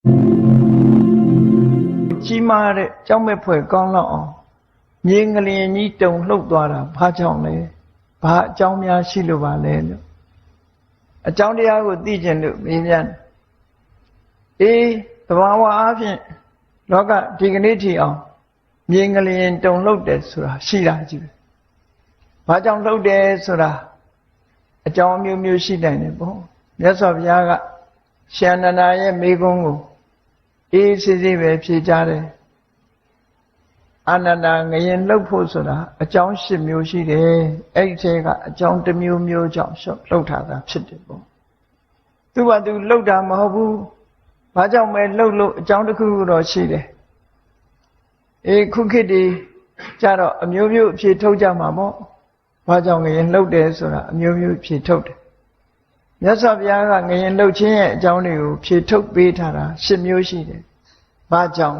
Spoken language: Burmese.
ကြီးမားတဲ့ကြောက်မဲ့ဖွယ်ကောင်းလောက်အောင်မြေငလျင်ကြီးတုန်လှုပ်သွားတာဘာကြောင့်လဲဘာအကြောင်းများရှိလို့ပါလဲလို့အကြောင်းတရားကိုသိကျင်လို့မေးပြန်သဘာဝအားဖြင့်လောကဒီကနေ့ထိအောင်မြေငလျင်တုန်လှုပ်တယ်ဆိုတာရှိတာကြည့်ဘာကြောင့်လှုပ်တယ်ဆိုတာအကြောင်းမျိုးမျိုးရှိနိုင်တယ်ပေါ့မြတ်စွာဘုရားကရှင်နန္ဒာရဲ့မိဂုံးကိုအေးစစ်စစ်ပဲဖြေကြတယ်အာနန္ဒာငရင်လှုပ်ဖို့ဆိုတာအကြောင်း၈မျိုးရှိတယ်အဲ့ဒီထဲကအကြောင်းတစ်မျိုးမျိုးကြောင့်လှုပ်ထားတာဖြစ်တယ်ပေါ့သူကသူလှုပ်တာမဟုတ်ဘူးဘာကြောင့်မဲလှုပ်လို့အကြောင်းတစ်ခုခုတော့ရှိတယ်ခုခေတ်ဒီကြတော့အမျိုးမျိုးအဖြေထုတ်ကြမှာပေါ့ဘာကြောင့်ငရင်လှုပ်တယ်ဆိုတာအမျိုးမျိုးဖြေထုတ်တယ်မြတ်စွာဘုရားကငရင်လှုပ်ခြင်းရဲ့အကြောင်းတွေကိုဖြေထုတ်ပေးထားတာ၈မျိုးရှိတယ်ဘာကြောင့်